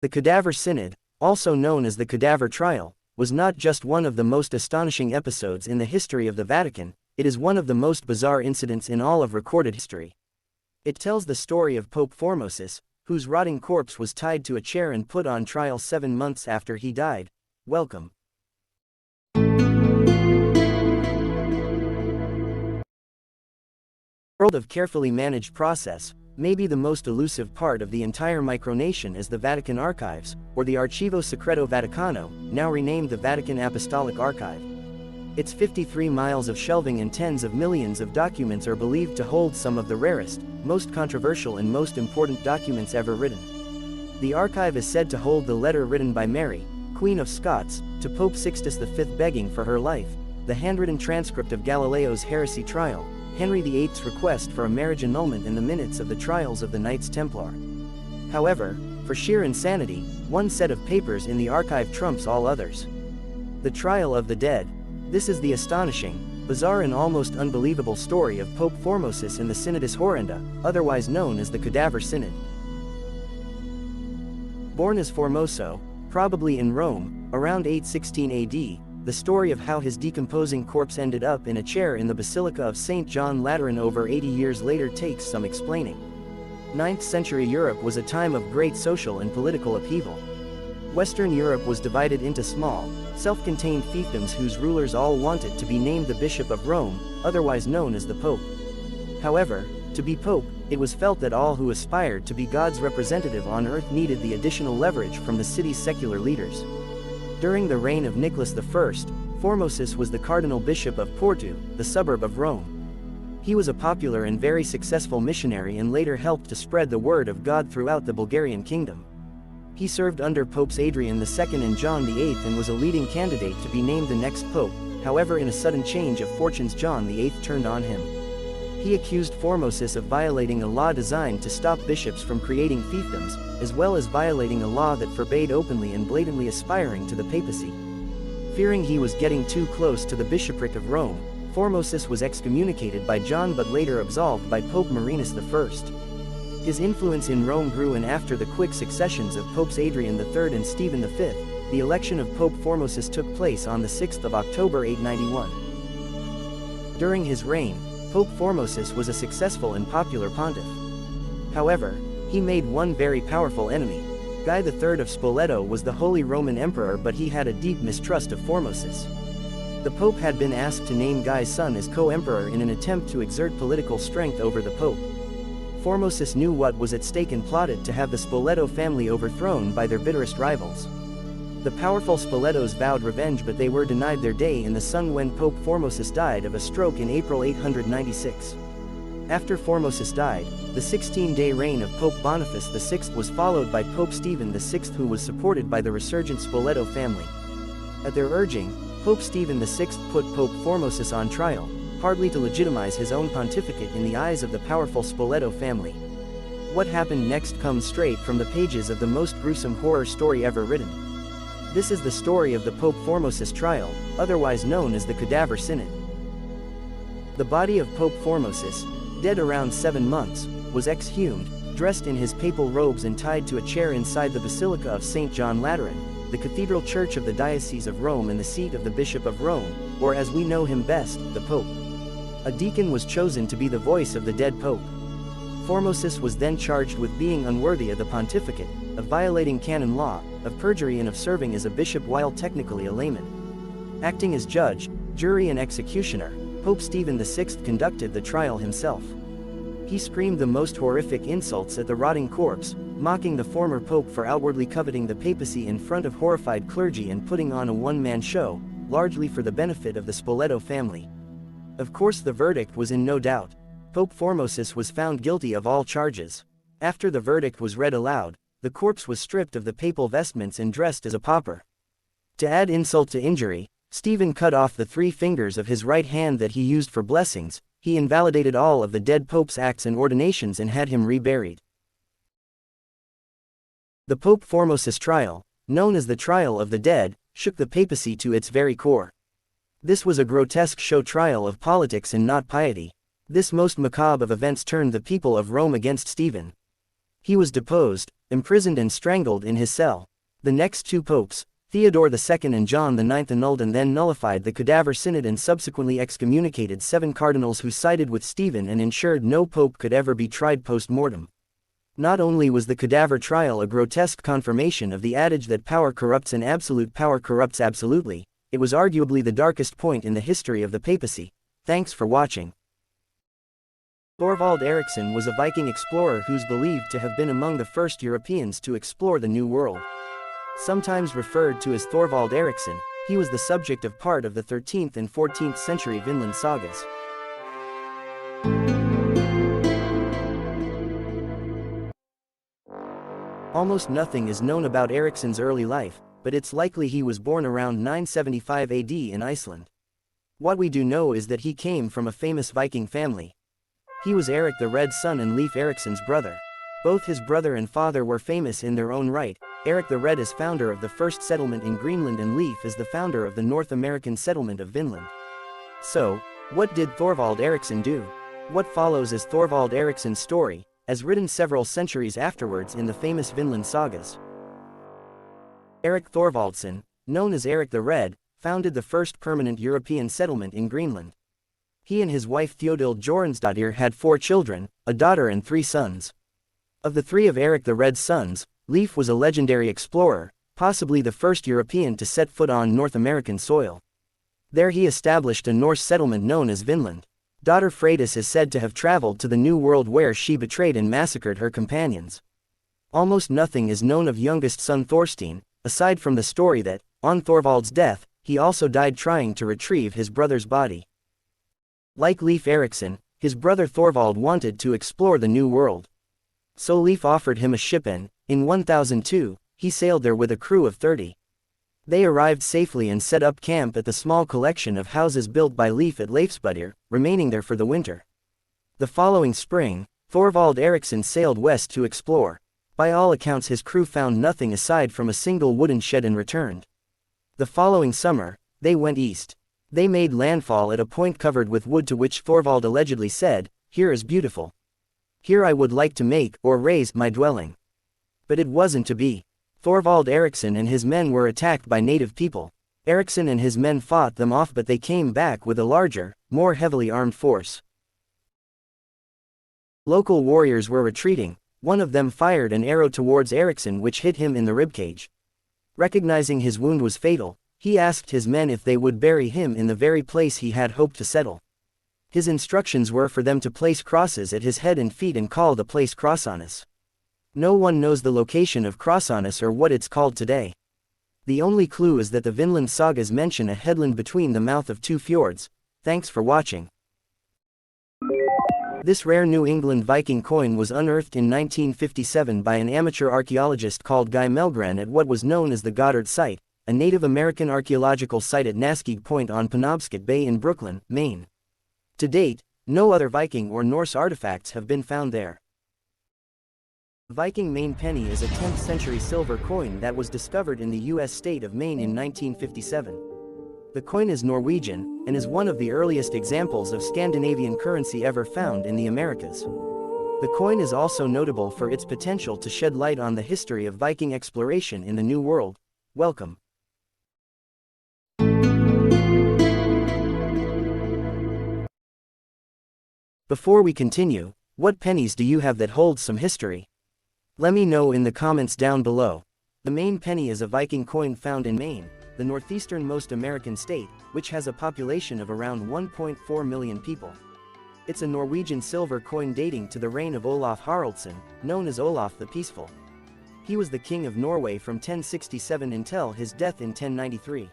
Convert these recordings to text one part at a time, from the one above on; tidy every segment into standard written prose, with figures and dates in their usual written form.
The Cadaver Synod, also known as the Cadaver Trial, was not just one of the most astonishing episodes in the history of the Vatican, it is one of the most bizarre incidents in all of recorded history. It tells the story of Pope Formosus, whose rotting corpse was tied to a chair and put on trial 7 months after he died. Welcome. The world of carefully managed process, maybe the most elusive part of the entire micronation is the Vatican Archives, or the Archivo Secreto Vaticano, now renamed the Vatican Apostolic Archive. Its 53 miles of shelving and tens of millions of documents are believed to hold some of the rarest, most controversial and most important documents ever written. The archive is said to hold the letter written by Mary, Queen of Scots, to Pope Sixtus V begging for her life, the handwritten transcript of Galileo's heresy trial, Henry VIII's request for a marriage annulment and the minutes of the trials of the Knights Templar. However, for sheer insanity, one set of papers in the archive trumps all others. The Trial of the Dead. This is the astonishing, bizarre and almost unbelievable story of Pope Formosus and the Synodus Horrenda, otherwise known as the Cadaver Synod. Born as Formoso, probably in Rome, around 816 AD, the story of how his decomposing corpse ended up in a chair in the Basilica of St. John Lateran over 80 years later takes some explaining. 9th century Europe was a time of great social and political upheaval. Western Europe was divided into small, self-contained fiefdoms whose rulers all wanted to be named the Bishop of Rome, otherwise known as the Pope. However, to be Pope, it was felt that all who aspired to be God's representative on earth needed the additional leverage from the city's secular leaders. During the reign of Nicholas I, Formosus was the Cardinal Bishop of Porto, the suburb of Rome. He was a popular and very successful missionary and later helped to spread the word of God throughout the Bulgarian kingdom. He served under Popes Adrian II and John VIII and was a leading candidate to be named the next pope. However, in a sudden change of fortunes, John VIII turned on him. He accused Formosus of violating a law designed to stop bishops from creating fiefdoms, as well as violating a law that forbade openly and blatantly aspiring to the papacy. Fearing he was getting too close to the bishopric of Rome, Formosus was excommunicated by John but later absolved by Pope Marinus I. His influence in Rome grew, and after the quick successions of Popes Adrian III and Stephen V, the election of Pope Formosus took place on the 6th of October 891. During his reign, Pope Formosus was a successful and popular pontiff. However, he made one very powerful enemy. Guy III of Spoleto was the Holy Roman Emperor, but he had a deep mistrust of Formosus. The Pope had been asked to name Guy's son as co-emperor in an attempt to exert political strength over the Pope. Formosus knew what was at stake and plotted to have the Spoleto family overthrown by their bitterest rivals. The powerful Spoletos vowed revenge, but they were denied their day in the sun when Pope Formosus died of a stroke in April 896. After Formosus died, the 16-day reign of Pope Boniface VI was followed by Pope Stephen VI, who was supported by the resurgent Spoleto family. At their urging, Pope Stephen VI put Pope Formosus on trial, partly to legitimize his own pontificate in the eyes of the powerful Spoleto family. What happened next comes straight from the pages of the most gruesome horror story ever written. This is the story of the Pope Formosus trial, otherwise known as the Cadaver Synod. The body of Pope Formosus, dead around 7 months, was exhumed, dressed in his papal robes and tied to a chair inside the Basilica of St. John Lateran, the cathedral church of the Diocese of Rome and the seat of the Bishop of Rome, or as we know him best, the Pope. A deacon was chosen to be the voice of the dead Pope. Formosus was then charged with being unworthy of the pontificate, of violating canon law, of perjury and of serving as a bishop while technically a layman. Acting as judge, jury and executioner, Pope Stephen VI conducted the trial himself. He screamed the most horrific insults at the rotting corpse, mocking the former pope for outwardly coveting the papacy in front of horrified clergy and putting on a one-man show, largely for the benefit of the Spoleto family. Of course, the verdict was in no doubt. Pope Formosus was found guilty of all charges. After the verdict was read aloud, the corpse was stripped of the papal vestments and dressed as a pauper. To add insult to injury, Stephen cut off the 3 fingers of his right hand that he used for blessings. He invalidated all of the dead pope's acts and ordinations and had him reburied. The Pope Formosus trial, known as the Trial of the Dead, shook the papacy to its very core. This was a grotesque show trial of politics and not piety. This most macabre of events turned the people of Rome against Stephen. He was deposed, imprisoned and strangled in his cell. The next two popes, Theodore II and John IX, annulled and then nullified the cadaver synod and subsequently excommunicated 7 cardinals who sided with Stephen and ensured no pope could ever be tried post-mortem. Not only was the cadaver trial a grotesque confirmation of the adage that power corrupts and absolute power corrupts absolutely, it was arguably the darkest point in the history of the papacy. Thanks for watching. Thorvald Eriksson was a Viking explorer who's believed to have been among the first Europeans to explore the New World. Sometimes referred to as Thorvald Eriksson, he was the subject of part of the 13th and 14th century Vinland sagas. Almost nothing is known about Eriksson's early life, but it's likely he was born around 975 AD in Iceland. What we do know is that he came from a famous Viking family. He was Eric the Red's son and Leif Eriksson's brother. Both his brother and father were famous in their own right. Eric the Red is founder of the first settlement in Greenland and Leif is the founder of the North American settlement of Vinland. So, what did Thorvald Eriksson do? What follows is Thorvald Eriksson's story, as written several centuries afterwards in the famous Vinland sagas. Eric Thorvaldsson, known as Eric the Red, founded the first permanent European settlement in Greenland. He and his wife Theodhild Jornsdottir had 4 children, a daughter and 3 sons. Of the 3 of Eric the Red's sons, Leif was a legendary explorer, possibly the first European to set foot on North American soil. There he established a Norse settlement known as Vinland. Daughter Freydis is said to have traveled to the New World where she betrayed and massacred her companions. Almost nothing is known of youngest son Thorstein, aside from the story that, on Thorvald's death, he also died trying to retrieve his brother's body. Like Leif Erikson, his brother Thorvald wanted to explore the New World. So Leif offered him a ship and, in 1002, he sailed there with a crew of 30. They arrived safely and set up camp at the small collection of houses built by Leif at Leifsbudir, remaining there for the winter. The following spring, Thorvald Eriksson sailed west to explore. By all accounts his crew found nothing aside from a single wooden shed and returned. The following summer, they went east. They made landfall at a point covered with wood to which Thorvald allegedly said, "Here is beautiful. Here I would like to make or raise my dwelling." But it wasn't to be. Thorvald Eriksson and his men were attacked by native people. Eriksson and his men fought them off, but they came back with a larger, more heavily armed force. Local warriors were retreating. One of them fired an arrow towards Eriksson which hit him in the ribcage. Recognizing his wound was fatal, he asked his men if they would bury him in the very place he had hoped to settle. His instructions were for them to place crosses at his head and feet and call the place Krossanes. No one knows the location of Krossanes or what it's called today. The only clue is that the Vinland sagas mention a headland between the mouth of 2 fjords. Thanks for watching. This rare New England Viking coin was unearthed in 1957 by an amateur archaeologist called Guy Melgren at what was known as the Goddard Site, a Native American archaeological site at Naskeag Point on Penobscot Bay in Brooklyn, Maine. To date, no other Viking or Norse artifacts have been found there. Viking Maine penny is a 10th century silver coin that was discovered in the U.S. state of Maine in 1957. The coin is Norwegian, and is one of the earliest examples of Scandinavian currency ever found in the Americas. The coin is also notable for its potential to shed light on the history of Viking exploration in the New World. Welcome. Before we continue, what pennies do you have that hold some history? Let me know in the comments down below. The Maine penny is a Viking coin found in Maine, the northeasternmost American state, which has a population of around 1.4 million people. It's a Norwegian silver coin dating to the reign of Olaf Haraldsson, known as Olaf the Peaceful. He was the king of Norway from 1067 until his death in 1093.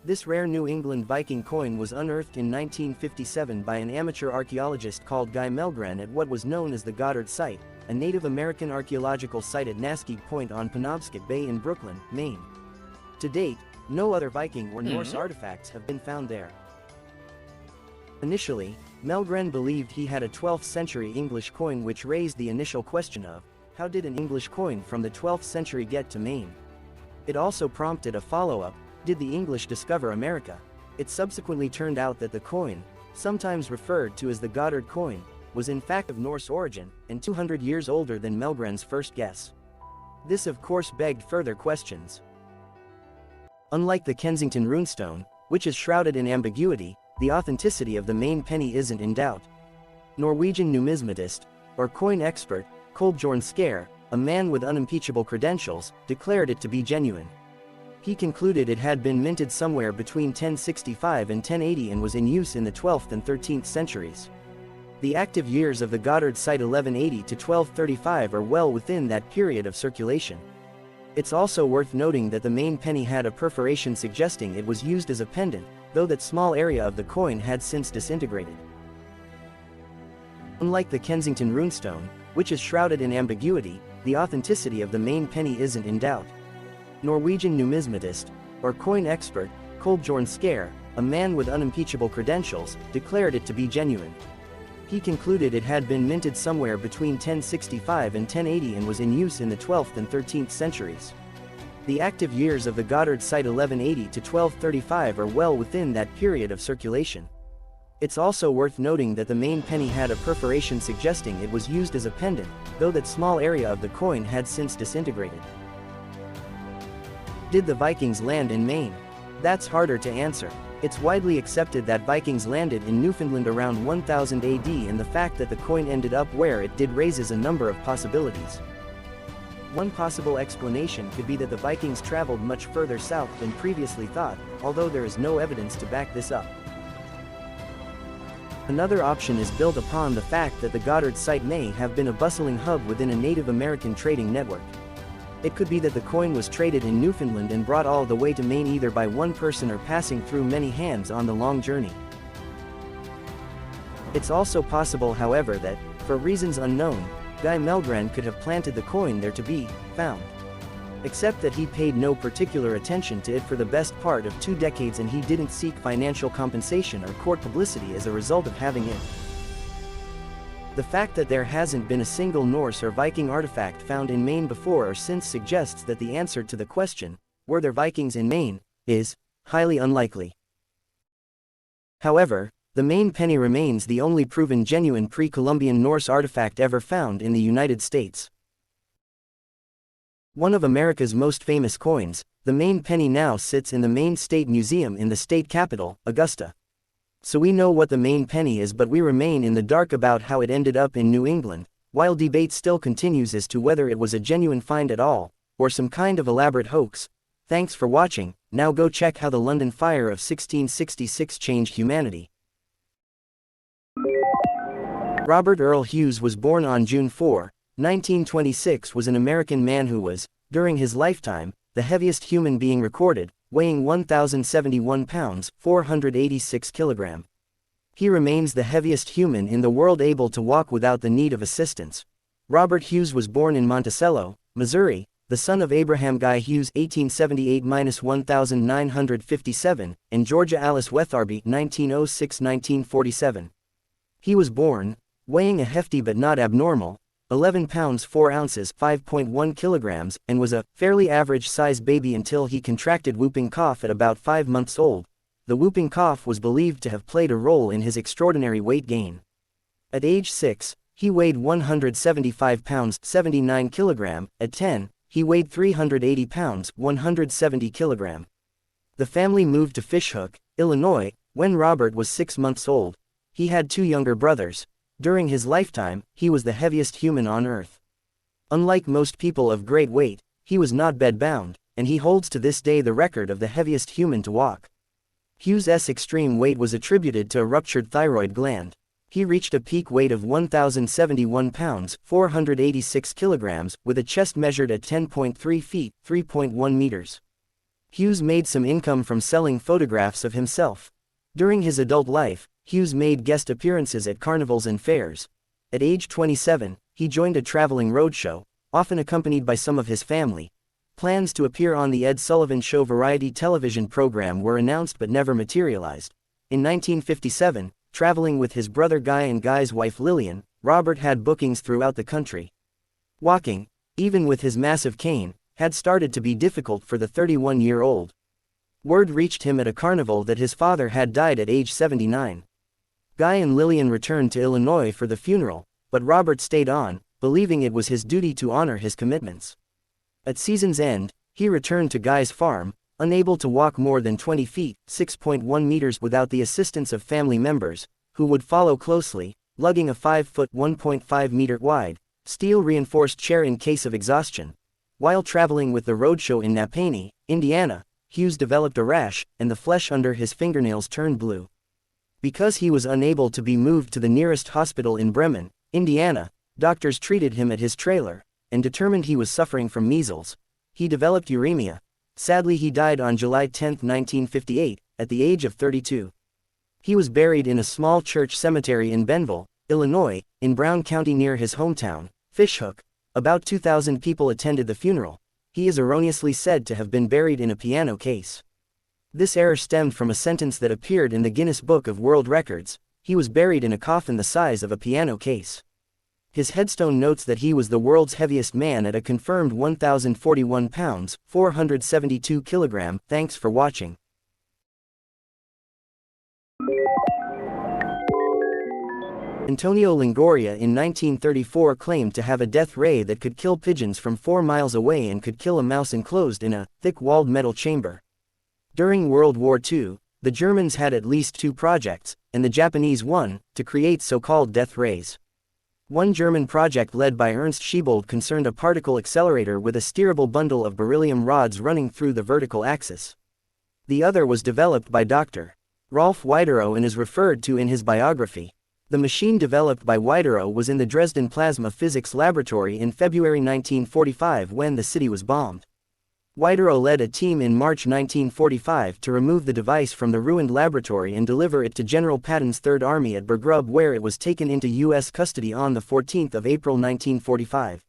This rare New England Viking coin was unearthed in 1957 by an amateur archaeologist called Guy Melgren at what was known as the Goddard Site, a Native American archaeological site at Naskeag Point on Penobscot Bay in Brooklyn, Maine. To date, no other Viking or Norse artifacts have been found there. Initially, Melgren believed he had a 12th century English coin, which raised the initial question of, how did an English coin from the 12th century get to Maine? It also prompted a follow-up, did the English discover America? It subsequently turned out that the coin, sometimes referred to as the Goddard coin, was in fact of Norse origin, and 200 years older than Mellgren's first guess. This of course begged further questions. Unlike the Kensington runestone, which is shrouded in ambiguity, the authenticity of the main penny isn't in doubt. Norwegian numismatist, or coin expert, Kolbjorn Skare, a man with unimpeachable credentials, declared it to be genuine. He concluded it had been minted somewhere between 1065 and 1080 and was in use in the 12th and 13th centuries. The active years of the Goddard site 1180 to 1235 are well within that period of circulation. It's also worth noting that the main penny had a perforation suggesting it was used as a pendant, though that small area of the coin had since disintegrated. Unlike the Kensington runestone, which is shrouded in ambiguity, the authenticity of the main penny isn't in doubt. Norwegian numismatist, or coin expert, Kolbjorn Skare, a man with unimpeachable credentials, declared it to be genuine. He concluded it had been minted somewhere between 1065 and 1080 and was in use in the 12th and 13th centuries. The active years of the Goddard site 1180 to 1235 are well within that period of circulation. It's also worth noting that the main penny had a perforation suggesting it was used as a pendant, though that small area of the coin had since disintegrated. Did the Vikings land in Maine? That's harder to answer. It's widely accepted that Vikings landed in Newfoundland around 1000 AD, and the fact that the coin ended up where it did raises a number of possibilities. One possible explanation could be that the Vikings traveled much further south than previously thought, although there is no evidence to back this up. Another option is built upon the fact that the Goddard site may have been a bustling hub within a Native American trading network. It could be that the coin was traded in Newfoundland and brought all the way to Maine either by one person or passing through many hands on the long journey. It's also possible, however, that, for reasons unknown, Guy Mellgren could have planted the coin there to be found. Except that he paid no particular attention to it for the best part of 2 decades, and he didn't seek financial compensation or court publicity as a result of having it. The fact that there hasn't been a single Norse or Viking artifact found in Maine before or since suggests that the answer to the question, were there Vikings in Maine, is highly unlikely. However, the Maine penny remains the only proven genuine pre-Columbian Norse artifact ever found in the United States. One of America's most famous coins, the Maine penny now sits in the Maine State Museum in the state capital, Augusta. So we know what the Maine penny is, but we remain in the dark about how it ended up in New England, while debate still continues as to whether it was a genuine find at all, or some kind of elaborate hoax. Thanks for watching. Now go check how the London fire of 1666 changed humanity. Robert Earl Hughes was born on June 4, 1926. Was an American man who was, during his lifetime, the heaviest human being recorded, weighing 1,071 pounds, 486 kilograms. He remains the heaviest human in the world able to walk without the need of assistance. Robert Hughes was born in Monticello, Missouri, the son of Abraham Guy Hughes (1878–1957) and Georgia Alice Wetharby (1906–1947). He was born, weighing a hefty but not abnormal, 11 pounds 4 ounces 5.1 kilograms, and was a fairly average-sized baby until he contracted whooping cough at about 5 months old. The whooping cough was believed to have played a role in his extraordinary weight gain. At age 6, he weighed 175 pounds 79 kilograms. At 10, he weighed 380 pounds 170 kilograms. The family moved to Fishhook, Illinois, when Robert was 6 months old. He had 2 younger brothers. During his lifetime, he was the heaviest human on Earth. Unlike most people of great weight, he was not bedbound, and he holds to this day the record of the heaviest human to walk. Hughes's extreme weight was attributed to a ruptured thyroid gland. He reached a peak weight of 1,071 pounds 486 kilograms, with a chest measured at 10.3 feet 3.1 meters. Hughes made some income from selling photographs of himself. During his adult life, Hughes made guest appearances at carnivals and fairs. At age 27, he joined a traveling roadshow, often accompanied by some of his family. Plans to appear on the Ed Sullivan Show variety television program were announced but never materialized. In 1957, traveling with his brother Guy and Guy's wife Lillian, Robert had bookings throughout the country. Walking, even with his massive cane, had started to be difficult for the 31-year-old. Word reached him at a carnival that his father had died at age 79. Guy and Lillian returned to Illinois for the funeral, but Robert stayed on, believing it was his duty to honor his commitments. At season's end, he returned to Guy's farm, unable to walk more than 20 feet, 6.1 meters without the assistance of family members, who would follow closely, lugging a 5-foot 1.5 meter wide, steel-reinforced chair in case of exhaustion. While traveling with the roadshow in Napanee, Indiana, Hughes developed a rash, and the flesh under his fingernails turned blue. Because he was unable to be moved to the nearest hospital in Bremen, Indiana, doctors treated him at his trailer, and determined he was suffering from measles. He developed uremia. Sadly, he died on July 10, 1958, at the age of 32. He was buried in a small church cemetery in Benville, Illinois, in Brown County near his hometown, Fishhook. About 2,000 people attended the funeral. He is erroneously said to have been buried in a piano case. This error stemmed from a sentence that appeared in the Guinness Book of World Records. He was buried in a coffin the size of a piano case. His headstone notes that he was the world's heaviest man at a confirmed 1,041 pounds, 472 kilograms. Thanks for watching. Antonio Longoria in 1934 claimed to have a death ray that could kill pigeons from 4 miles away and could kill a mouse enclosed in a thick-walled metal chamber. During World War II, the Germans had at least 2 projects, and the Japanese one, to create so-called death rays. One German project led by Ernst Schiebold concerned a particle accelerator with a steerable bundle of beryllium rods running through the vertical axis. The other was developed by Dr. Rolf Wiederow and is referred to in his biography. The machine developed by Wiederow was in the Dresden Plasma Physics Laboratory in February 1945 when the city was bombed. Wiederow led a team in March 1945 to remove the device from the ruined laboratory and deliver it to General Patton's Third Army at Bergrub, where it was taken into U.S. custody on the 14th of April 1945.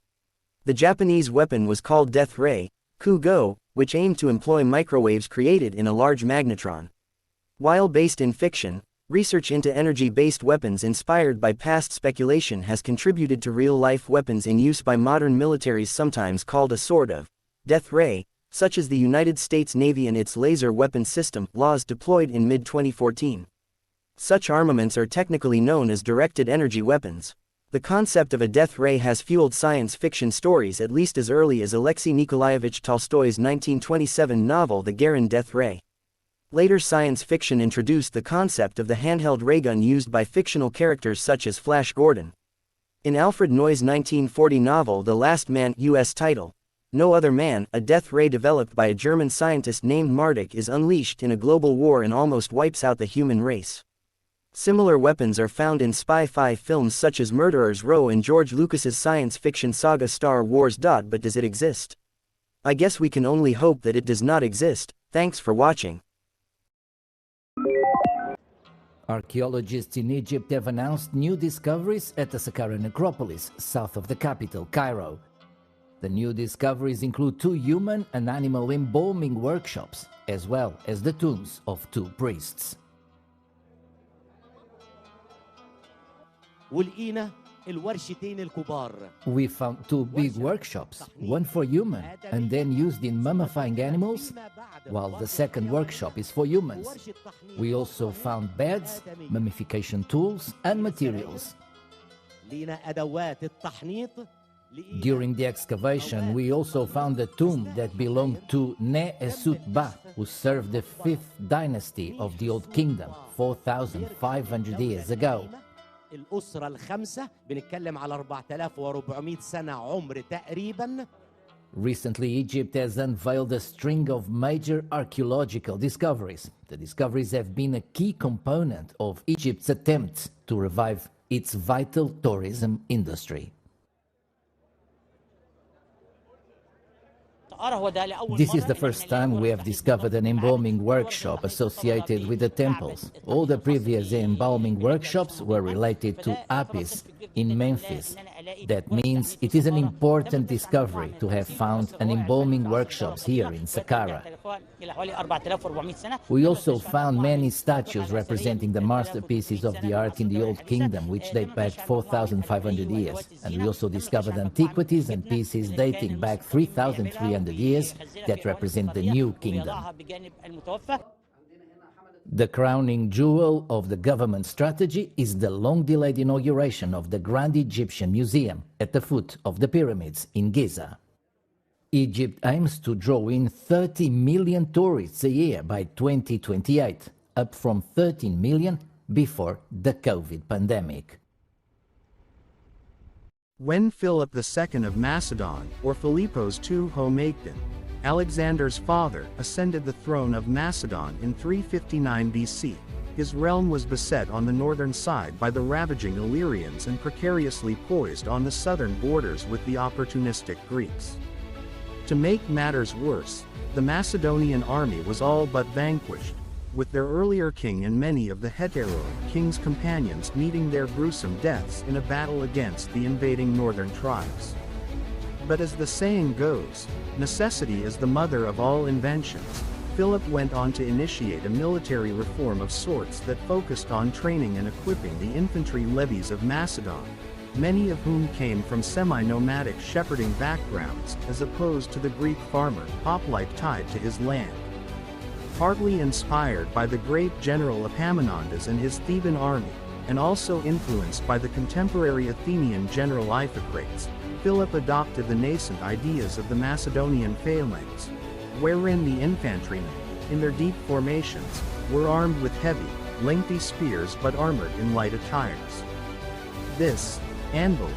The Japanese weapon was called Death Ray, Ku-go, which aimed to employ microwaves created in a large magnetron. While based in fiction, research into energy-based weapons inspired by past speculation has contributed to real-life weapons in use by modern militaries, sometimes called a sort of death ray, such as the United States Navy and its laser weapon system, LAWS, deployed in mid-2014. Such armaments are technically known as directed energy weapons. The concept of a death ray has fueled science fiction stories at least as early as Alexei Nikolaevich Tolstoy's 1927 novel The Garin Death Ray. Later science fiction introduced the concept of the handheld raygun used by fictional characters such as Flash Gordon. In Alfred Noy's 1940 novel The Last Man, U.S. title, No Other Man, a death ray developed by a German scientist named Marduk is unleashed in a global war and almost wipes out the human race. Similar weapons are found in spy-fi films such as Murderer's Row and George Lucas's science fiction saga Star Wars. But does it exist? I guess we can only hope that it does not exist. Thanks for watching. Archaeologists in Egypt have announced new discoveries at the Saqqara necropolis, south of the capital, Cairo. The new discoveries include 2 human and animal embalming workshops, as well as the tombs of 2 priests. We found 2 big workshops, one for human and then used in mummifying animals, while the second workshop is for humans. We also found beds, mummification tools and materials. During the excavation, we also found a tomb that belonged to Ne-Esut-Ba, who served the 5th dynasty of the Old Kingdom 4,500 years ago. الأسرة الخامسة بنتكلم على 4400 سنة عمر تقريبا. Recently, Egypt has unveiled a string of major archaeological discoveries. The discoveries have been a key component of Egypt's attempts to revive its vital tourism industry. This is the first time we have discovered an embalming workshop associated with the temples. All the previous embalming workshops were related to Apis in Memphis. That means it is an important discovery to have found an embalming workshops here in Saqqara. We also found many statues representing the masterpieces of the art in the Old Kingdom, which date back 4,500 years. And we also discovered antiquities and pieces dating back 3,300 years that represent the New Kingdom. The crowning jewel of the government strategy is the long-delayed inauguration of the Grand Egyptian Museum at the foot of the pyramids in Giza. Egypt aims to draw in 30 million tourists a year by 2028, up from 13 million before the COVID pandemic. When Philip II of Macedon, or Philippos II Homagdan, Alexander's father, ascended the throne of Macedon in 359 BC, his realm was beset on the northern side by the ravaging Illyrians and precariously poised on the southern borders with the opportunistic Greeks. To make matters worse, the Macedonian army was all but vanquished, with their earlier king and many of the Heteroi king's companions meeting their gruesome deaths in a battle against the invading northern tribes. But as the saying goes, necessity is the mother of all inventions. Philip went on to initiate a military reform of sorts that focused on training and equipping the infantry levies of Macedon, many of whom came from semi-nomadic shepherding backgrounds as opposed to the Greek farmer, hoplite tied to his land. Partly inspired by the great general Epaminondas and his Theban army, and also influenced by the contemporary Athenian general Iphicrates, Philip adopted the nascent ideas of the Macedonian phalanx, wherein the infantrymen, in their deep formations, were armed with heavy, lengthy spears but armored in light attires. This anvil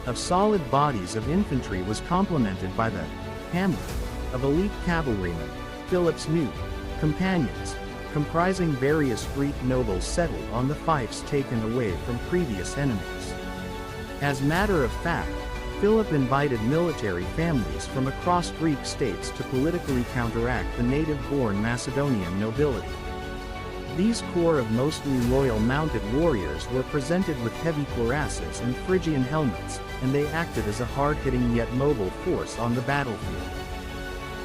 of solid bodies of infantry was complemented by the hammer of elite cavalrymen, Philip's new companions, comprising various Greek nobles settled on the fiefs taken away from previous enemies. As matter of fact, Philip invited military families from across Greek states to politically counteract the native-born Macedonian nobility. These corps of mostly loyal mounted warriors were presented with heavy cuirasses and Phrygian helmets, and they acted as a hard-hitting yet mobile force on the battlefield.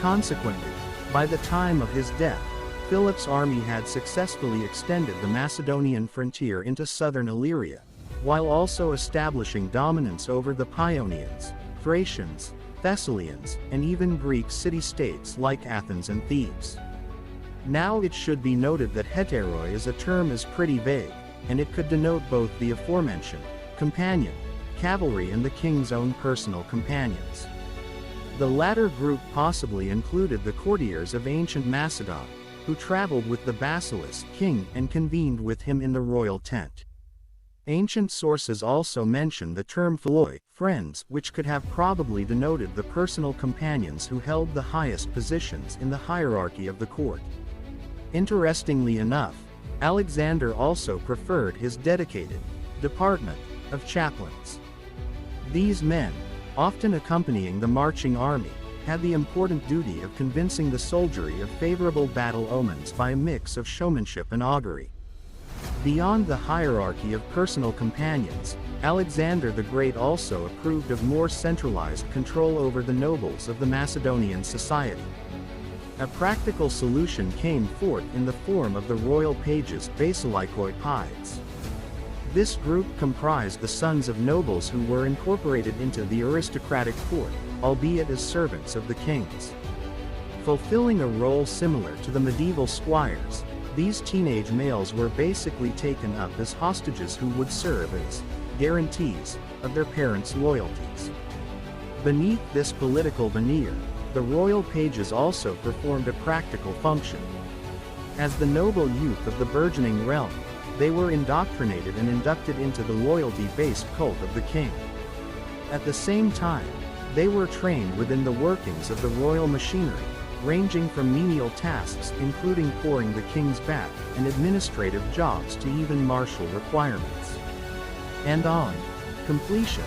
Consequently, by the time of his death, Philip's army had successfully extended the Macedonian frontier into southern Illyria, while also establishing dominance over the Paeonians, Thracians, Thessalians, and even Greek city-states like Athens and Thebes. Now it should be noted that heteroi as a term is pretty vague, and it could denote both the aforementioned companion, cavalry and the king's own personal companions. The latter group possibly included the courtiers of ancient Macedon, who traveled with the basilisk king and convened with him in the royal tent. Ancient sources also mention the term philoi, friends, which could have probably denoted the personal companions who held the highest positions in the hierarchy of the court. Interestingly enough, Alexander also preferred his dedicated department of chaplains. These men, often accompanying the marching army, had the important duty of convincing the soldiery of favorable battle omens by a mix of showmanship and augury. Beyond the hierarchy of personal companions, Alexander the Great also approved of more centralized control over the nobles of the Macedonian society. A practical solution came forth in the form of the royal pages basilikoi pides. This group comprised the sons of nobles who were incorporated into the aristocratic court, albeit as servants of the kings. Fulfilling a role similar to the medieval squires, these teenage males were basically taken up as hostages who would serve as guarantees of their parents' loyalties. Beneath this political veneer, the royal pages also performed a practical function. As the noble youth of the burgeoning realm, they were indoctrinated and inducted into the loyalty-based cult of the king. At the same time, they were trained within the workings of the royal machinery, ranging from menial tasks including pouring the king's bath and administrative jobs to even martial requirements. And on completion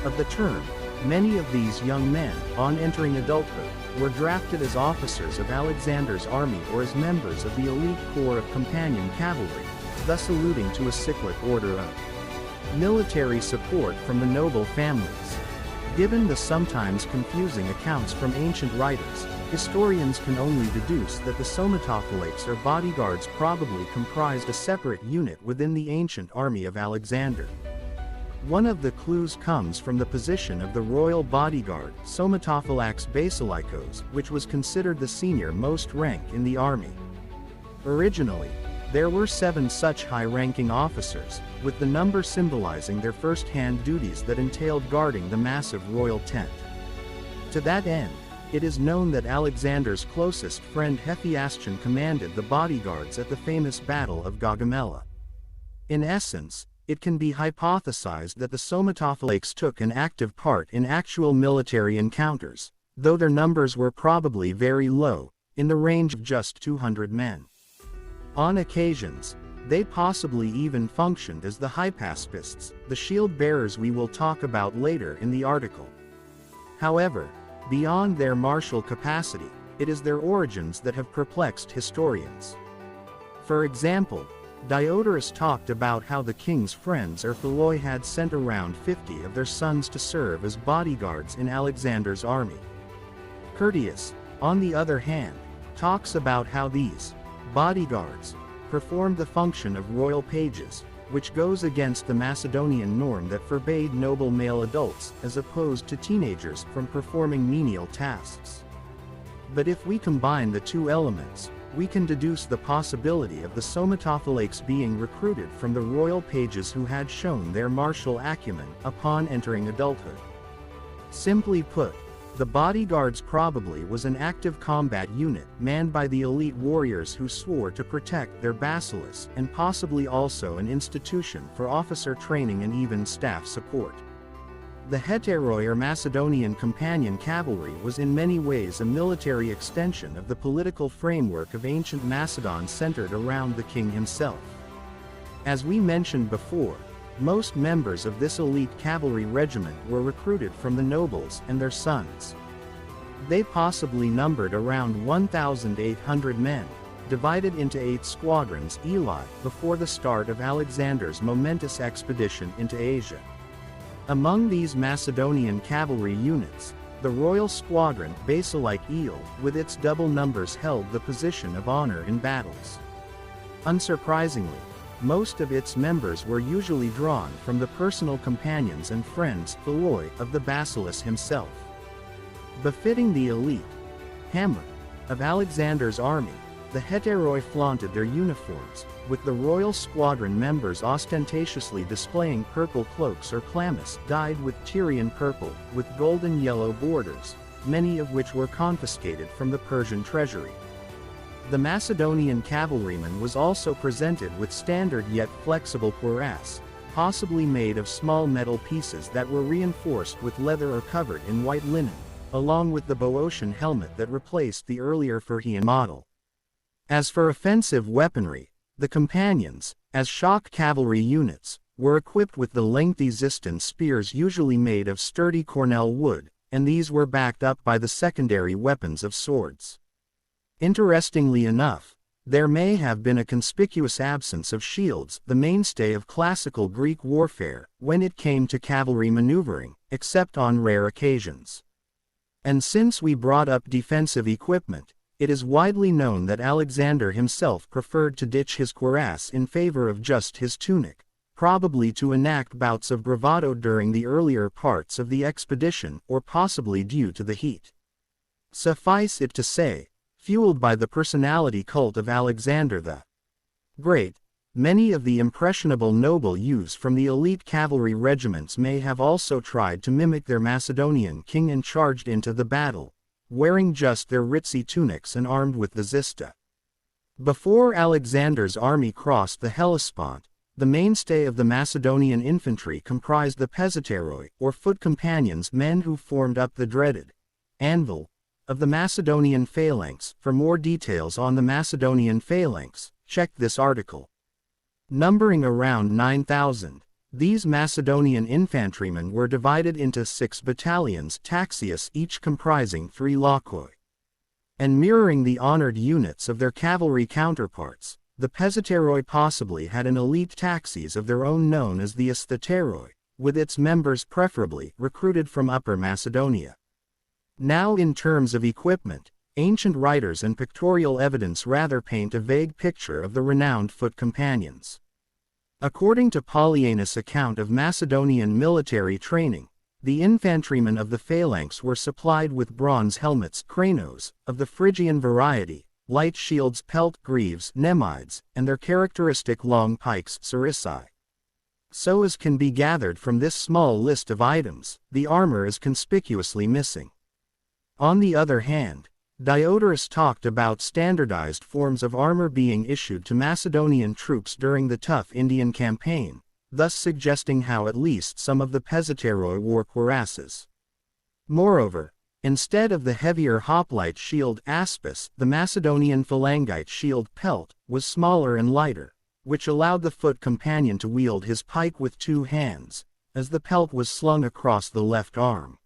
of the term, many of these young men, on entering adulthood, were drafted as officers of Alexander's army or as members of the elite corps of companion cavalry, thus alluding to a cyclic order of military support from the noble families. Given the sometimes confusing accounts from ancient writers, historians can only deduce that the Somatophylakes or bodyguards probably comprised a separate unit within the ancient army of Alexander. One of the clues comes from the position of the royal bodyguard, Somatophylax Basilikos, which was considered the senior most rank in the army. Originally, There were 7 such high-ranking officers, with the number symbolizing their first-hand duties that entailed guarding the massive royal tent. To that end, it is known that Alexander's closest friend Hephaestion commanded the bodyguards at the famous Battle of Gaugamela. In essence, it can be hypothesized that the Somatophylakes took an active part in actual military encounters, though their numbers were probably very low, in the range of just 200 men. On occasions, they possibly even functioned as the hypaspists, the shield-bearers we will talk about later in the article. However, beyond their martial capacity, it is their origins that have perplexed historians. For example, Diodorus talked about how the king's friends Erphiloi had sent around 50 of their sons to serve as bodyguards in Alexander's army. Curtius, on the other hand, talks about how these bodyguards performed the function of royal pages, which goes against the Macedonian norm that forbade noble male adults, as opposed to teenagers, from performing menial tasks. But if we combine the two elements, we can deduce the possibility of the Somatophylakes being recruited from the royal pages who had shown their martial acumen upon entering adulthood. Simply put, the bodyguards probably was an active combat unit manned by the elite warriors who swore to protect their basileus, and possibly also an institution for officer training and even staff support. The heteroi or Macedonian companion cavalry was in many ways a military extension of the political framework of ancient Macedon centered around the king himself. As we mentioned before, most members of this elite cavalry regiment were recruited from the nobles and their sons. They possibly numbered around 1,800 men, divided into 8 squadrons before the start of Alexander's momentous expedition into Asia. Among these Macedonian cavalry units, the royal squadron Basilike with its double numbers held the position of honor in battles. Unsurprisingly, most of its members were usually drawn from the personal companions and friends of the basileus himself. Befitting the elite of Alexander's army, the heteroi flaunted their uniforms, with the royal squadron members ostentatiously displaying purple cloaks or chlamys dyed with Tyrian purple, with golden yellow borders, many of which were confiscated from the Persian treasury. The Macedonian cavalryman was also presented with standard yet flexible cuirass, possibly made of small metal pieces that were reinforced with leather or covered in white linen, along with the Boeotian helmet that replaced the earlier Phrygian model. As for offensive weaponry, the companions, as shock cavalry units, were equipped with the lengthy Xyston spears usually made of sturdy cornel wood, and these were backed up by the secondary weapons of swords. Interestingly enough, there may have been a conspicuous absence of shields, the mainstay of classical Greek warfare, when it came to cavalry maneuvering, except on rare occasions. And since we brought up defensive equipment, it is widely known that Alexander himself preferred to ditch his cuirass in favor of just his tunic, probably to enact bouts of bravado during the earlier parts of the expedition, or possibly due to the heat. Suffice it to say, fueled by the personality cult of Alexander the Great, many of the impressionable noble youths from the elite cavalry regiments may have also tried to mimic their Macedonian king and charged into the battle, wearing just their ritzy tunics and armed with the xysta. Before Alexander's army crossed the Hellespont, the mainstay of the Macedonian infantry comprised the peziteroi, or foot companions, men who formed up the dreaded anvil of the Macedonian phalanx. For more details on the Macedonian phalanx, check this article. Numbering around 9,000, these Macedonian infantrymen were divided into 6 battalions taxius, each comprising 3 lochoi. And mirroring the honored units of their cavalry counterparts, the peziteroi possibly had an elite taxis of their own known as the aestheteroi, with its members preferably recruited from Upper Macedonia. Now, in terms of equipment, ancient writers and pictorial evidence rather paint a vague picture of the renowned foot companions. According to Polyaenus' account of Macedonian military training, the infantrymen of the phalanx were supplied with bronze helmets, kranos, of the Phrygian variety, light shields pelt greaves nemides, and their characteristic long pikes sarissai. So as can be gathered from this small list of items, the armor is conspicuously missing. On the other hand, Diodorus talked about standardized forms of armor being issued to Macedonian troops during the tough Indian campaign, thus suggesting how at least some of the Pezzeteroi wore cuirasses. Moreover, instead of the heavier hoplite shield aspis, the Macedonian phalangite shield pelt was smaller and lighter, which allowed the foot companion to wield his pike with two hands, as the pelt was slung across the left arm.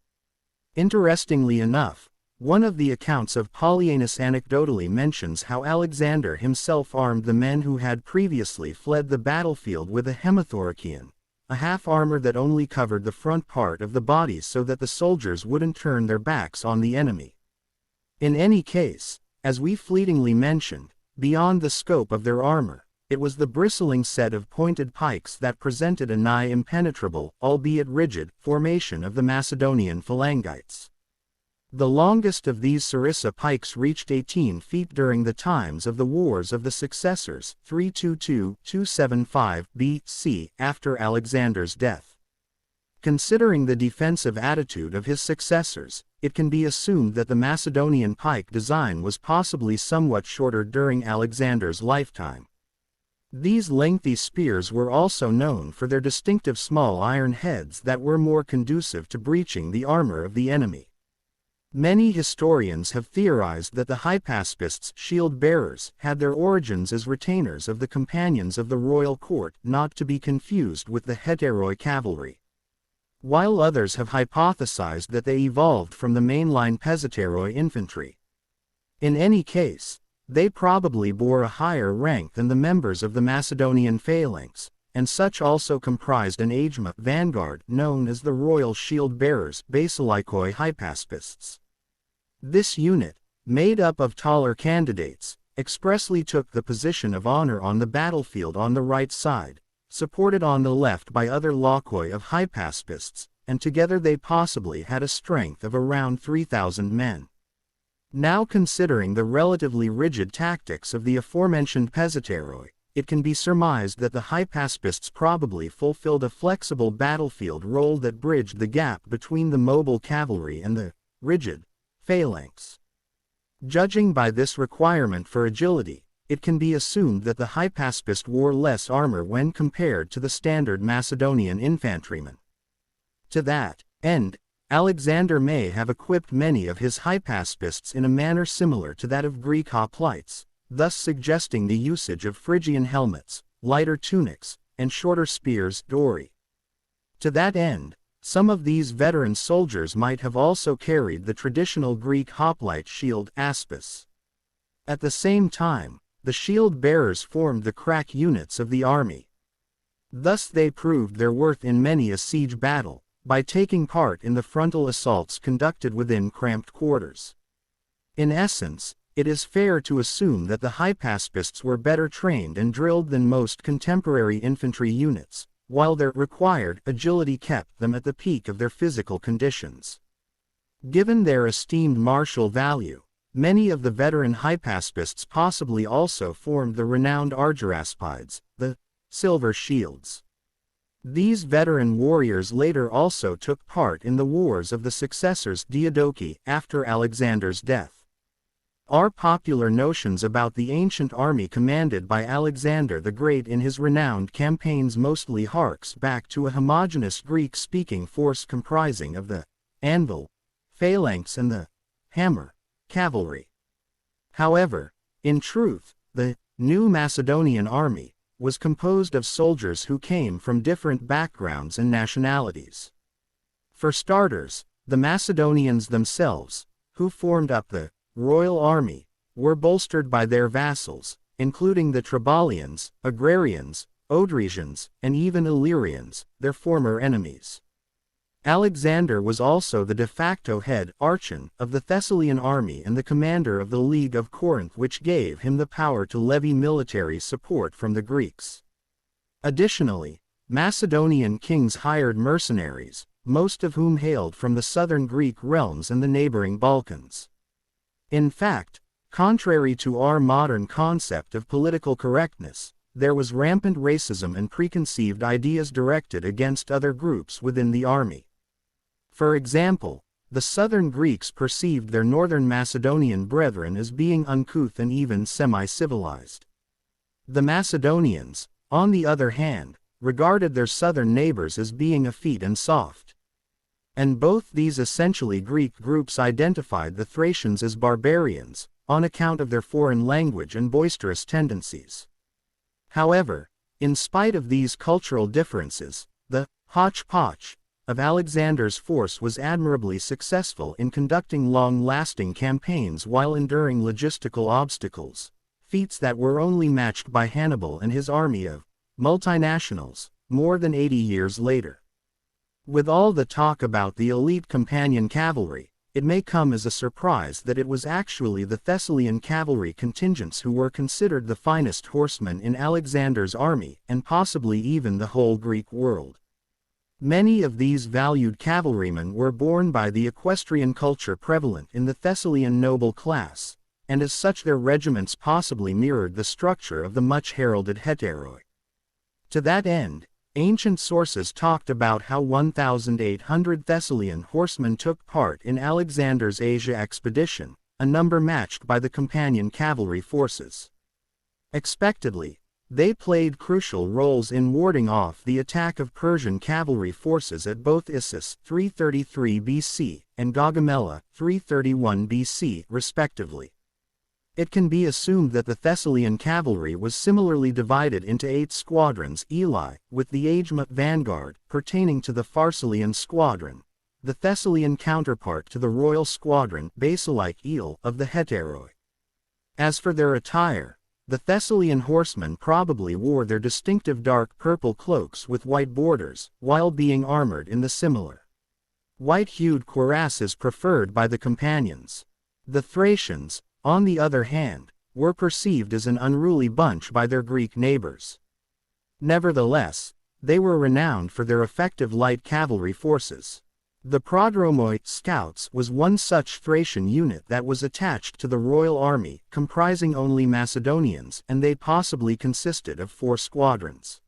Interestingly enough, one of the accounts of Polyaenus anecdotally mentions how Alexander himself armed the men who had previously fled the battlefield with a hemithorikion, a half-armor that only covered the front part of the bodies so that the soldiers wouldn't turn their backs on the enemy. In any case, as we fleetingly mentioned, beyond the scope of their armor, it was the bristling set of pointed pikes that presented a nigh impenetrable, albeit rigid, formation of the Macedonian phalangites. The longest of these sarissa pikes reached 18 feet during the times of the Wars of the Successors, 322-275 B.C., after Alexander's death. Considering the defensive attitude of his successors, it can be assumed that the Macedonian pike design was possibly somewhat shorter during Alexander's lifetime. These lengthy spears were also known for their distinctive small iron heads that were more conducive to breaching the armor of the enemy. Many historians have theorized that the hypaspists, shield-bearers, had their origins as retainers of the companions of the royal court, not to be confused with the heteroi cavalry, while others have hypothesized that they evolved from the mainline pezzeteroi infantry. In any case, they probably bore a higher rank than the members of the Macedonian phalanx, and such also comprised an agema vanguard known as the royal shield-bearers, basilikoi hypaspists. This unit, made up of taller candidates, expressly took the position of honor on the battlefield on the right side, supported on the left by other lokoi of hypaspists, and together they possibly had a strength of around 3,000 men. Now considering the relatively rigid tactics of the aforementioned pezzeteroi, it can be surmised that the hypaspists probably fulfilled a flexible battlefield role that bridged the gap between the mobile cavalry and the rigid phalanx. Judging by this requirement for agility, it can be assumed that the hypaspist wore less armor when compared to the standard Macedonian infantryman. To that end, Alexander may have equipped many of his hypaspists in a manner similar to that of Greek hoplites, thus suggesting the usage of Phrygian helmets, lighter tunics, and shorter spears dori. To that end, some of these veteran soldiers might have also carried the traditional Greek hoplite shield aspis. At the same time, the shield-bearers formed the crack units of the army. Thus they proved their worth in many a siege battle, by taking part in the frontal assaults conducted within cramped quarters. In essence, it is fair to assume that the hypaspists were better trained and drilled than most contemporary infantry units, while their required agility kept them at the peak of their physical conditions. Given their esteemed martial value, many of the veteran hypaspists possibly also formed the renowned argyraspides, the silver shields. These veteran warriors later also took part in the Wars of the Successors Diadochi after Alexander's death. Our popular notions about the ancient army commanded by Alexander the Great in his renowned campaigns mostly harks back to a homogeneous Greek-speaking force comprising of the anvil, phalanx and the hammer, cavalry. However, in truth, the new Macedonian army was composed of soldiers who came from different backgrounds and nationalities. For starters, the Macedonians themselves, who formed up the royal army, were bolstered by their vassals, including the Tribalians, Agrarians, Odrysians, and even Illyrians, their former enemies. Alexander was also the de facto head archon of the Thessalian army and the commander of the League of Corinth, which gave him the power to levy military support from the Greeks. Additionally, Macedonian kings hired mercenaries, most of whom hailed from the southern Greek realms and the neighboring Balkans. In fact, Contrary to our modern concept of political correctness, there was rampant racism and preconceived ideas directed against other groups within the army. For example, the southern Greeks perceived their northern Macedonian brethren as being uncouth and even semi-civilized. The Macedonians, on the other hand, regarded their southern neighbors as being effete and soft. And both these essentially Greek groups identified the Thracians as barbarians, on account of their foreign language and boisterous tendencies. However, in spite of these cultural differences, the hodgepodge of Alexander's force was admirably successful in conducting long-lasting campaigns while enduring logistical obstacles, feats that were only matched by Hannibal and his army of multinationals, more than 80 years later. With all the talk about the elite companion cavalry, it may come as a surprise that it was actually the Thessalian cavalry contingents who were considered the finest horsemen in Alexander's army and possibly even the whole Greek world. Many of these valued cavalrymen were born by the equestrian culture prevalent in the Thessalian noble class, and as such their regiments possibly mirrored the structure of the much heralded heteroi. To that end, ancient sources talked about how 1,800 Thessalian horsemen took part in Alexander's Asia expedition, a number matched by the companion cavalry forces. Expectedly, they played crucial roles in warding off the attack of Persian cavalry forces at both Issus 333 BC and Gaugamela 331 BC respectively. It can be assumed that the Thessalian cavalry was similarly divided into 8 squadrons with the Aegmut vanguard pertaining to the Pharsalian squadron, the Thessalian counterpart to the royal squadron of the heteroi. As for their attire, the Thessalian horsemen probably wore their distinctive dark purple cloaks with white borders, while being armored in the similar white-hued cuirasses preferred by the companions. The Thracians, on the other hand, were perceived as an unruly bunch by their Greek neighbors. Nevertheless, they were renowned for their effective light cavalry forces. The prodromoi scouts was one such Thracian unit that was attached to the royal army, comprising only Macedonians, and they possibly consisted of 4 squadrons.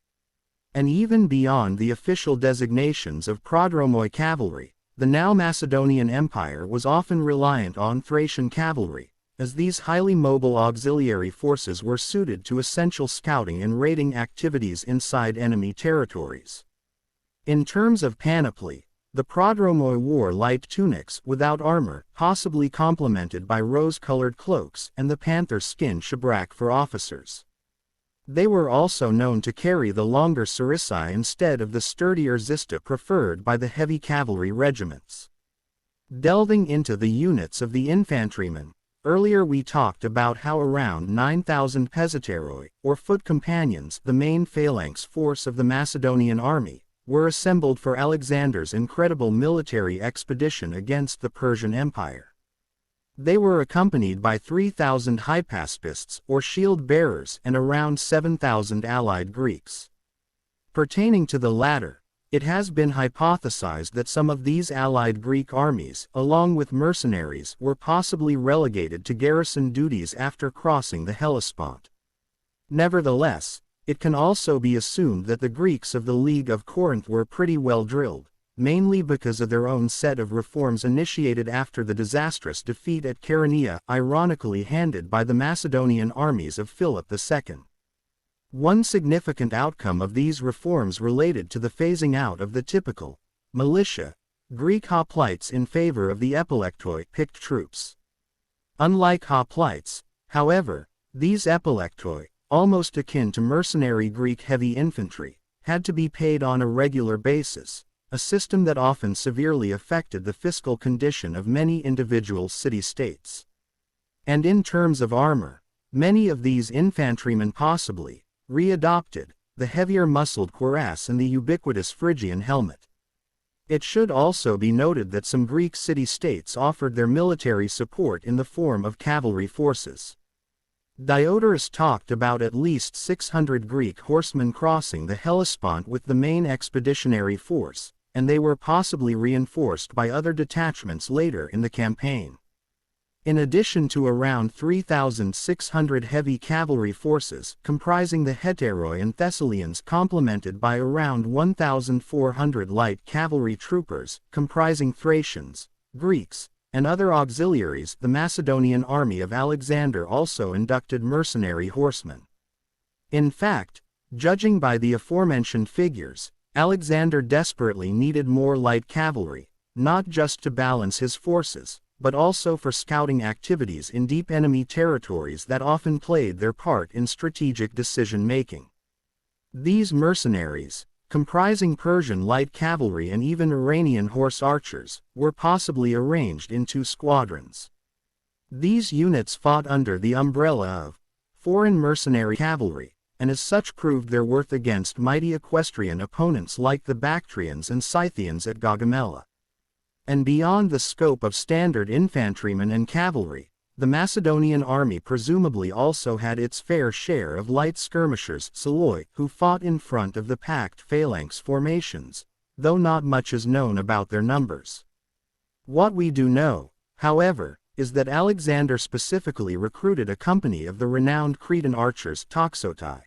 And even beyond the official designations of prodromoi cavalry, the now Macedonian Empire was often reliant on Thracian cavalry, as these highly mobile auxiliary forces were suited to essential scouting and raiding activities inside enemy territories. In terms of panoply, the prodromoi wore light tunics without armor, possibly complemented by rose-colored cloaks and the panther skin shabraque for officers. They were also known to carry the longer sarissai instead of the sturdier zista preferred by the heavy cavalry regiments. Delving into the units of the infantrymen, earlier we talked about how around 9,000 pesateroi, or foot companions, the main phalanx force of the Macedonian army, were assembled for Alexander's incredible military expedition against the Persian Empire. They were accompanied by 3,000 hypaspists, or shield-bearers, and around 7,000 allied Greeks. Pertaining to the latter, it has been hypothesized that some of these allied Greek armies, along with mercenaries, were possibly relegated to garrison duties after crossing the Hellespont. Nevertheless, it can also be assumed that the Greeks of the League of Corinth were pretty well drilled, mainly because of their own set of reforms initiated after the disastrous defeat at Chaeronea, ironically handed by the Macedonian armies of Philip II. One significant outcome of these reforms related to the phasing out of the typical militia Greek hoplites in favor of the epilektoi picked troops. Unlike hoplites, however, these epilektoi, almost akin to mercenary Greek heavy infantry, had to be paid on a regular basis, a system that often severely affected the fiscal condition of many individual city-states. And in terms of armor, many of these infantrymen possibly readopted the heavier muscled cuirass and the ubiquitous Phrygian helmet. It should also be noted that some Greek city-states offered their military support in the form of cavalry forces. Diodorus talked about at least 600 Greek horsemen crossing the Hellespont with the main expeditionary force, and they were possibly reinforced by other detachments later in the campaign. In addition to around 3,600 heavy cavalry forces comprising the Heteroi and Thessalians, complemented by around 1,400 light cavalry troopers comprising Thracians, Greeks, and other auxiliaries, the Macedonian army of Alexander also inducted mercenary horsemen. In fact, judging by the aforementioned figures, Alexander desperately needed more light cavalry, not just to balance his forces, but also for scouting activities in deep enemy territories that often played their part in strategic decision-making. These mercenaries, comprising Persian light cavalry and even Iranian horse archers, were possibly arranged into squadrons. These units fought under the umbrella of foreign mercenary cavalry, and as such proved their worth against mighty equestrian opponents like the Bactrians and Scythians at Gaugamela. And beyond the scope of standard infantrymen and cavalry, the Macedonian army presumably also had its fair share of light skirmishers, Psiloi, who fought in front of the packed phalanx formations, though not much is known about their numbers. What we do know, however, is that Alexander specifically recruited a company of the renowned Cretan archers Toxotai.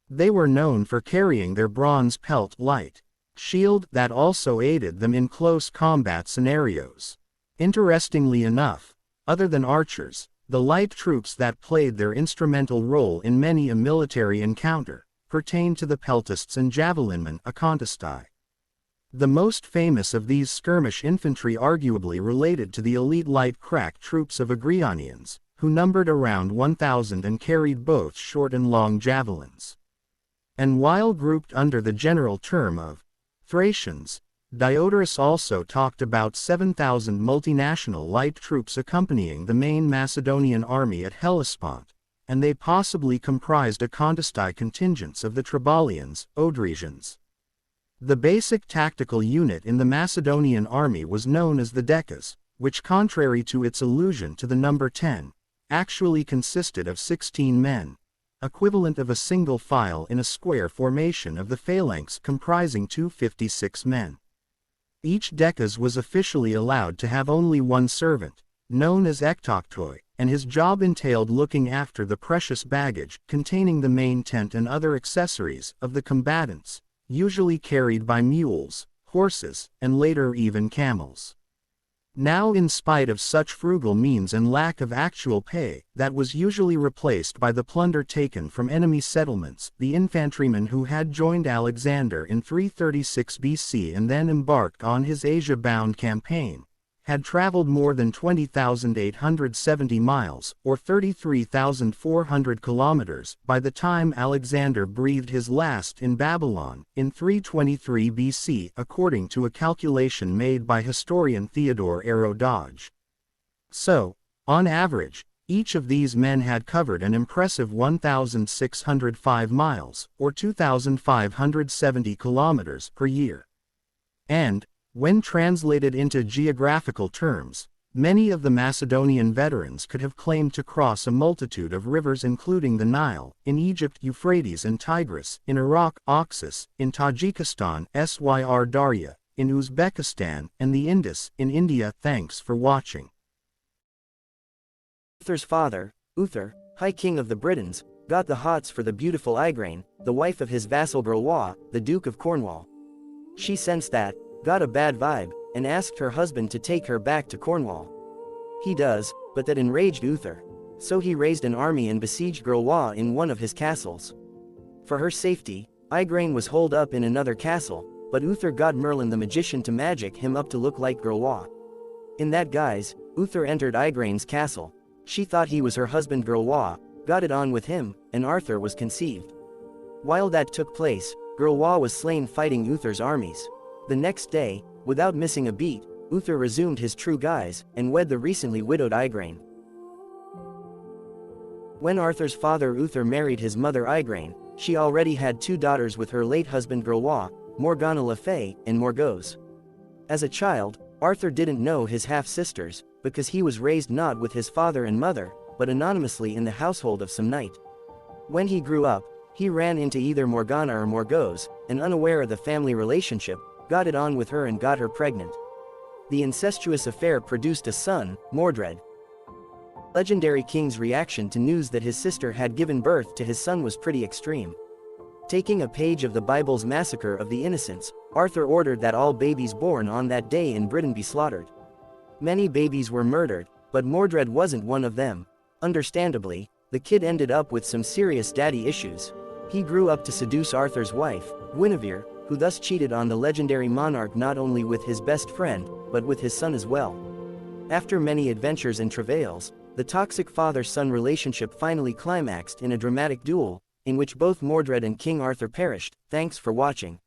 They were known for carrying their bronze pelt light shield that also aided them in close combat scenarios. Interestingly enough, other than archers, the light troops that played their instrumental role in many a military encounter pertained to the peltists and javelinmen Acontistai. The most famous of these skirmish infantry arguably related to the elite light crack troops of Agrianians, who numbered around 1,000 and carried both short and long javelins. And while grouped under the general term of Thracians, Diodorus also talked about 7,000 multinational light troops accompanying the main Macedonian army at Hellespont, and they possibly comprised Acontistai contingents of the Trebalians, Odrysians. The basic tactical unit in the Macedonian army was known as the Decas, which, contrary to its allusion to the number 10, actually consisted of 16 men, equivalent of a single file in a square formation of the phalanx comprising 256 men. Each Decas was officially allowed to have only one servant, known as ektoktoi, and his job entailed looking after the precious baggage containing the main tent and other accessories of the combatants, usually carried by mules, horses, and later even camels. Now, in spite of such frugal means and lack of actual pay, that was usually replaced by the plunder taken from enemy settlements, the infantrymen who had joined Alexander in 336 BC and then embarked on his Asia-bound campaign, had traveled more than 20,870 miles, or 33,400 kilometers, by the time Alexander breathed his last in Babylon, in 323 BC, according to a calculation made by historian Theodore Herodotus. So, on average, each of these men had covered an impressive 1,605 miles, or 2,570 kilometers, per year. And, when translated into geographical terms, many of the Macedonian veterans could have claimed to cross a multitude of rivers including the Nile, in Egypt Euphrates and Tigris, in Iraq Oxus, in Tajikistan Syr Darya, in Uzbekistan, and the Indus, in India. Thanks for watching. Uther's father, Uther, High King of the Britons, got the hots for the beautiful Igraine, the wife of his vassal Grillois, the Duke of Cornwall. She sensed that, got a bad vibe, and asked her husband to take her back to Cornwall. He does, but that enraged Uther. So he raised an army and besieged Grillois in one of his castles. For her safety, Igraine was holed up in another castle, but Uther got Merlin the magician to magic him up to look like Grillois. In that guise, Uther entered Igraine's castle. She thought he was her husband Grillois, got it on with him, and Arthur was conceived. While that took place, Grillois was slain fighting Uther's armies. The next day, without missing a beat, Uther resumed his true guise, and wed the recently widowed Igraine. When Arthur's father Uther married his mother Igraine, she already had two daughters with her late husband Grillois, Morgana le Fay and Morgause. As a child, Arthur didn't know his half-sisters, because he was raised not with his father and mother, but anonymously in the household of some knight. When he grew up, he ran into either Morgana or Morgause, and unaware of the family relationship, got it on with her and got her pregnant. The incestuous affair produced a son, Mordred. legendary king's reaction to news that his sister had given birth to his son was pretty extreme. Taking a page of the Bible's massacre of the innocents, Arthur ordered that all babies born on that day in Britain be slaughtered. Many babies were murdered, but Mordred wasn't one of them. Understandably, the kid ended up with some serious daddy issues. He grew up to seduce Arthur's wife, Guinevere, who thus cheated on the legendary monarch not only with his best friend, but with his son as well. After many adventures and travails, the toxic father-son relationship finally climaxed in a dramatic duel, in which both Mordred and King Arthur perished. Thanks for watching.